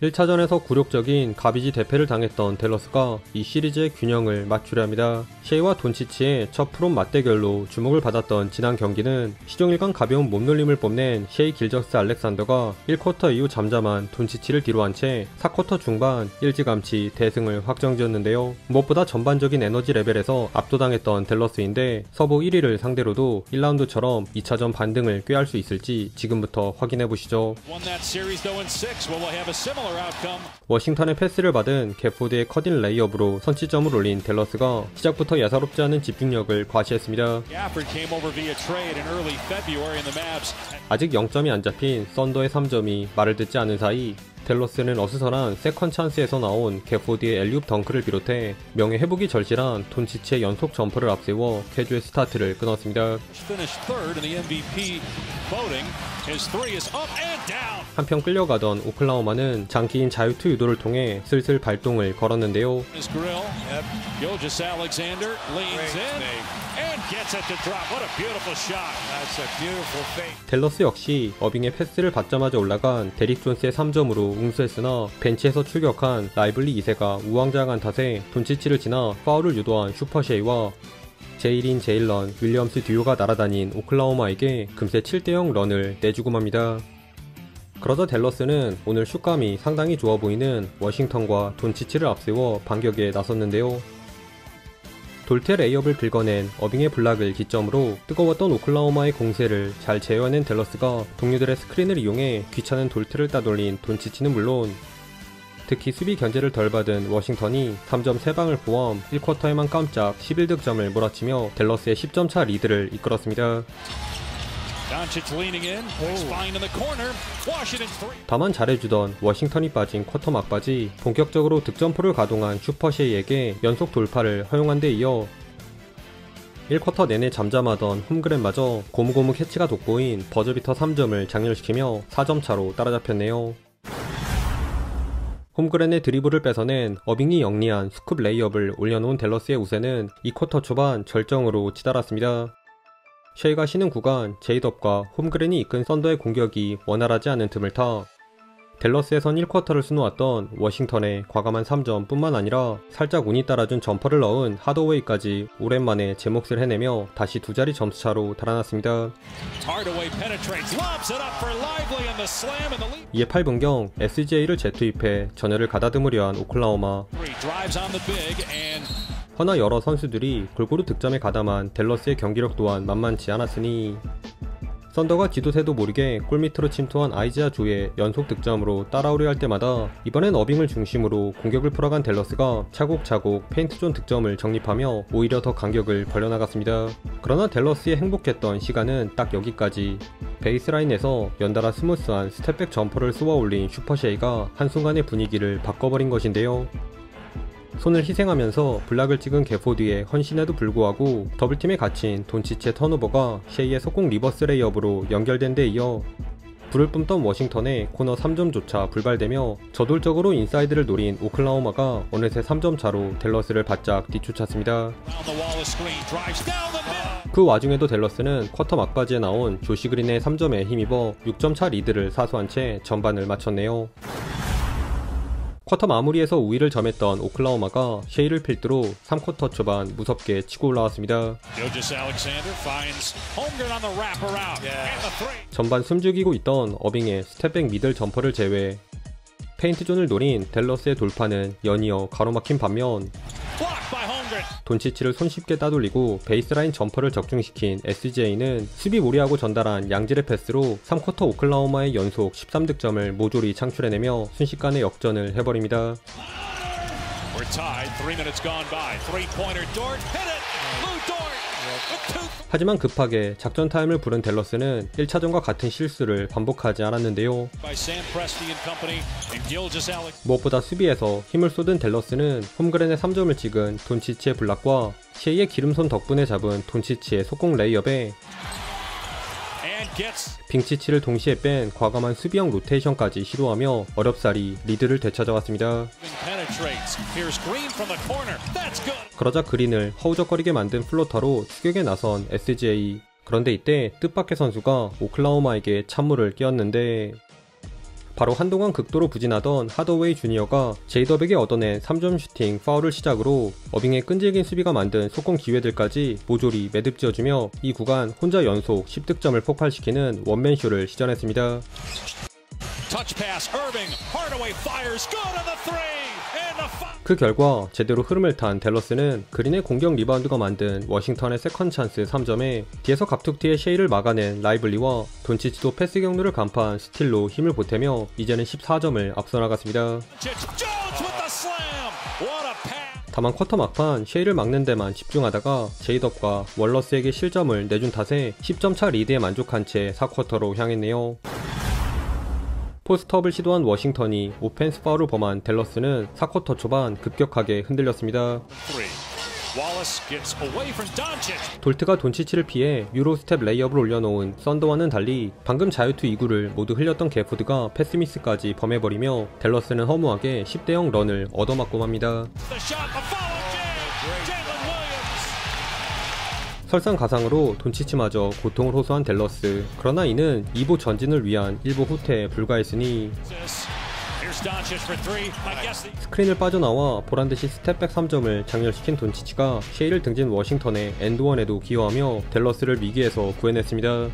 1차전에서 굴욕적인 가비지 대패를 당했던 댈러스가 이 시리즈의 균형을 맞추려 합니다. 셰이와 돈치치의 첫 프롬 맞대결로 주목을 받았던 지난 경기는 시종일관 가벼운 몸놀림을 뽐낸 셰이 길저스 알렉산더가 1쿼터 이후 잠잠한 돈치치를 뒤로한 채 4쿼터 중반 일찌감치 대승을 확정지었는데요. 무엇보다 전반적인 에너지 레벨에서 압도당했던 댈러스인데 서부 1위를 상대로도 1라운드처럼 2차전 반등을 꾀할 수 있을지 지금부터 확인해보시죠. 워싱턴의 패스를 받은 개포드의 커딘 레이업으로 선취점을 올린 댈러스가 시작부터 예사롭지 않은 집중력을 과시했습니다. 아직 0점이 안 잡힌 썬더의 3점이 말을 듣지 않은 사이 댈러스는 어수선한 세컨 찬스에서 나온 개포드의 엘리웁 덩크를 비롯해 명예 회복이 절실한 돈치치의 연속 점퍼를 앞세워 쾌주의 스타트를 끊었습니다. 한편 끌려가던 오클라호마는 장기인 자유투 유도를 통해 슬슬 발동을 걸었는데요. 댈러스 역시 어빙의 패스를 받자마자 올라간 데릭 존스의 3점으로 응수했으나 벤치에서 출격한 라이블리 2세가 우왕좌왕한 탓에 돈치치를 지나 파울을 유도한 슈퍼셰이와 제일인 제일런 윌리엄스 듀오가 날아다닌 오클라호마에게 금세 7대0 런을 내주고 맙니다. 그러자 댈러스는 오늘 슛감이 상당히 좋아 보이는 워싱턴과 돈치치를 앞세워 반격에 나섰는데요. 돌테 레이업을 긁어낸 어빙의 블락을 기점으로 뜨거웠던 오클라호마의 공세를 잘 제어해낸 댈러스가 동료들의 스크린을 이용해 귀찮은 돌트를 따돌린 돈치치는 물론 특히 수비 견제를 덜 받은 워싱턴이 3점 3방을 포함 1쿼터에만 깜짝 11득점을 몰아치며 댈러스의 10점차 리드를 이끌었습니다. 다만 잘해주던 워싱턴이 빠진 쿼터 막바지 본격적으로 득점포를 가동한 슈퍼셰이에게 연속 돌파를 허용한 데 이어 1쿼터 내내 잠잠하던 홈그랜마저 고무고무 캐치가 돋보인 버저비터 3점을 장렬시키며 4점 차로 따라잡혔네요. 홈그랜의 드리블을 뺏어낸 어빙이 영리한 스쿱 레이업을 올려놓은 댈러스의 우세는 2쿼터 초반 절정으로 치달았습니다. 셰이가 쉬는 구간 제이덥과 홈그랜이 이끈 썬더의 공격이 원활하지 않은 틈을 타 댈러스에선 1쿼터를 수놓았던 워싱턴의 과감한 3점 뿐만 아니라 살짝 운이 따라준 점퍼를 넣은 하더웨이까지 오랜만에 제 몫을 해내며 다시 두 자리 점수차로 달아났습니다. 이에 8분경 SGA를 재투입해 전열을 가다듬으려 한 오클라호마. 허나 여러 선수들이 골고루 득점에 가담한 댈러스의 경기력 또한 만만치 않았으니 썬더가 지도새도 모르게 골밑으로 침투한 아이지아 조의 연속 득점으로 따라오려 할 때마다 이번엔 어빙을 중심으로 공격을 풀어간 댈러스가 차곡차곡 페인트존 득점을 정립하며 오히려 더 간격을 벌려나갔습니다. 그러나 댈러스의 행복했던 시간은 딱 여기까지. 베이스라인에서 연달아 스무스한 스텝백 점퍼를 쏘아 올린 슈퍼셰이가 한순간의 분위기를 바꿔버린 것인데요. 손을 희생하면서 블락을 찍은 개포드의 헌신에도 불구하고 더블팀에 갇힌 돈치치의 턴오버가 셰이의 속공 리버스 레이업으로 연결된 데 이어 불을 뿜던 워싱턴의 코너 3점조차 불발되며 저돌적으로 인사이드를 노린 오클라호마가 어느새 3점 차로 댈러스를 바짝 뒤쫓았습니다. 그 와중에도 댈러스는 쿼터 막바지에 나온 조시 그린의 3점에 힘입어 6점차 리드를 사수한 채 전반을 마쳤네요. 쿼터 마무리에서 우위를 점했던 오클라호마가 셰이를 필두로 3쿼터 초반 무섭게 치고 올라왔습니다. 전반 숨죽이고 있던 어빙의 스텝백 미들 점퍼를 제외 페인트존을 노린 댈러스의 돌파는 연이어 가로막힌 반면 돈치치를 손쉽게 따돌리고 베이스라인 점퍼를 적중시킨 SGA는 수비 무리하고 전달한 양질의 패스로 3쿼터 오클라호마의 연속 13득점을 모조리 창출해내며 순식간에 역전을 해버립니다. 하지만 급하게 작전 타임을 부른 댈러스는 1차전과 같은 실수를 반복하지 않았는데요. 무엇보다 수비에서 힘을 쏟은 댈러스는 홈그랜의 3점을 찍은 돈치치의 블락과 셰이의 기름손 덕분에 잡은 돈치치의 속공 레이업에 빙치치를 동시에 뺀 과감한 수비형 로테이션까지 시도하며 어렵사리 리드를 되찾아왔습니다. 그러자 그린을 허우적거리게 만든 플로터로 추격에 나선 SGA. 그런데 이때 뜻밖의 선수가 오클라호마에게 찬물을 끼얹는데 바로 한동안 극도로 부진하던 하더웨이 주니어가 제이덥에게 얻어낸 3점 슈팅 파울을 시작으로 어빙의 끈질긴 수비가 만든 속공 기회들까지 모조리 매듭지어주며 이 구간 혼자 연속 10득점을 폭발시키는 원맨쇼를 시전했습니다. 그 결과 제대로 흐름을 탄 댈러스는 그린의 공격 리바운드가 만든 워싱턴의 세컨 찬스 3점에 뒤에서 갑툭튀의 셰이를 막아낸 라이블리와 돈치치도 패스 경로를 간파한 스틸로 힘을 보태며 이제는 14점을 앞서 나갔습니다. 다만 쿼터 막판 셰이를 막는 데만 집중하다가 제이덥과 월러스에게 실점을 내준 탓에 10점차 리드에 만족한 채 4쿼터로 향했네요. 포스트업을 시도한 워싱턴이 오펜스 파울을 범한 댈러스는 4쿼터 초반 급격하게 흔들렸습니다. 돌트가 돈치치를 피해 유로스텝 레이업을 올려놓은 썬더와는 달리 방금 자유투 2구를 모두 흘렸던 게포드가 패스미스까지 범해버리며 댈러스는 허무하게 10대0 런을 얻어맞고 맙니다. 설상가상으로 돈치치마저 고통을 호소한 댈러스. 그러나 이는 2부 전진을 위한 1부 후퇴에 불과했으니 스크린을 빠져나와 보란듯이 스텝백 3점을 장렬시킨 돈치치가 셰이를 등진 워싱턴의 엔드원에도 기여하며 댈러스를 위기에서 구해냈습니다.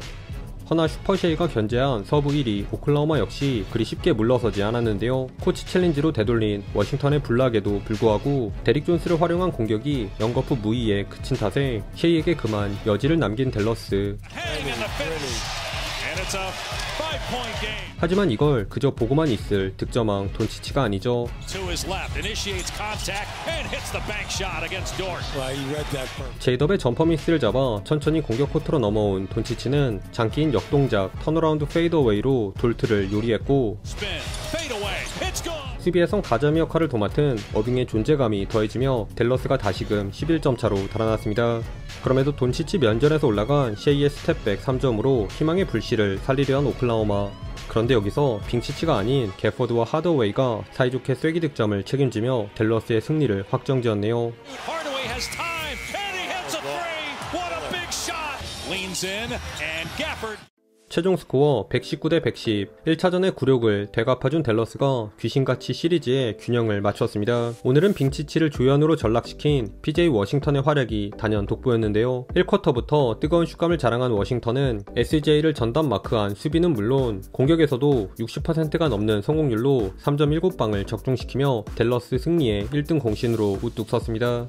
허나 슈퍼셰이가 견제한 서부 1위 오클라호마 역시 그리 쉽게 물러서지 않았는데요. 코치 챌린지로 되돌린 워싱턴의 블락에도 불구하고 데릭 존스를 활용한 공격이 영거프 무의에 그친 탓에 셰이에게 그만 여지를 남긴 댈러스. 하지만 이걸 그저 보고만 있을 득점왕 돈치치가 아니죠. 제이덥의 점퍼 미스를 잡아 천천히 공격 코트로 넘어온 돈치치는 장기인 역동작 턴어라운드 페이드어웨이로 돌트를 요리했고 수비에선 가자미 역할을 도맡은 어빙의 존재감이 더해지며 댈러스가 다시금 11점 차로 달아났습니다. 그럼에도 돈치치 면전에서 올라간 셰이의 스텝백 3점으로 희망의 불씨를 살리려 한 오클라호마. 그런데 여기서 빙치치가 아닌 게포드와 하더웨이가 사이좋게 쐐기 득점을 책임지며 댈러스의 승리를 확정지었네요. 최종 스코어 119대 110, 1차전의 굴욕을 되갚아준 댈러스가 귀신같이 시리즈의 균형을 맞췄습니다. 오늘은 빙치치를 조연으로 전락시킨 PJ 워싱턴의 활약이 단연 돋보였는데요. 1쿼터부터 뜨거운 슛감을 자랑한 워싱턴은 SJ를 전담 마크한 수비는 물론 공격에서도 60%가 넘는 성공률로 3.7방을 적중시키며 댈러스 승리의 1등 공신으로 우뚝 섰습니다.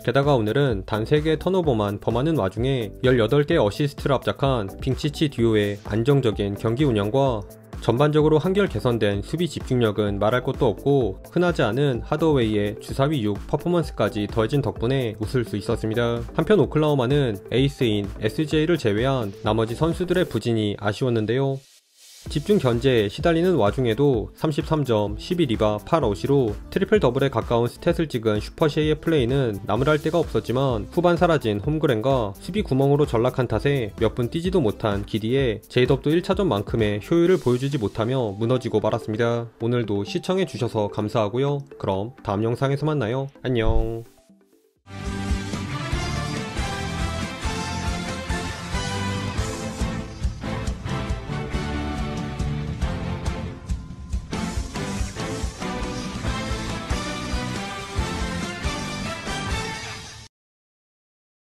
게다가 오늘은 단 3개의 턴오버만 범하는 와중에 18개의 어시스트를 압작한 빙치치 듀오의 안정적인 경기 운영과 전반적으로 한결 개선된 수비 집중력은 말할 것도 없고 흔하지 않은 하더웨이의 주사위 6 퍼포먼스까지 더해진 덕분에 웃을 수 있었습니다. 한편 오클라호마는 에이스인 SJ를 제외한 나머지 선수들의 부진이 아쉬웠는데요. 집중 견제에 시달리는 와중에도 33점, 12리바, 8어시로 트리플 더블에 가까운 스탯을 찍은 슈퍼셰이의 플레이는 나무랄 데가 없었지만 후반 사라진 홈그랜과 수비 구멍으로 전락한 탓에 몇 분 뛰지도 못한 기디에 제이덥도 1차전만큼의 효율을 보여주지 못하며 무너지고 말았습니다. 오늘도 시청해주셔서 감사하고요. 그럼 다음 영상에서 만나요. 안녕.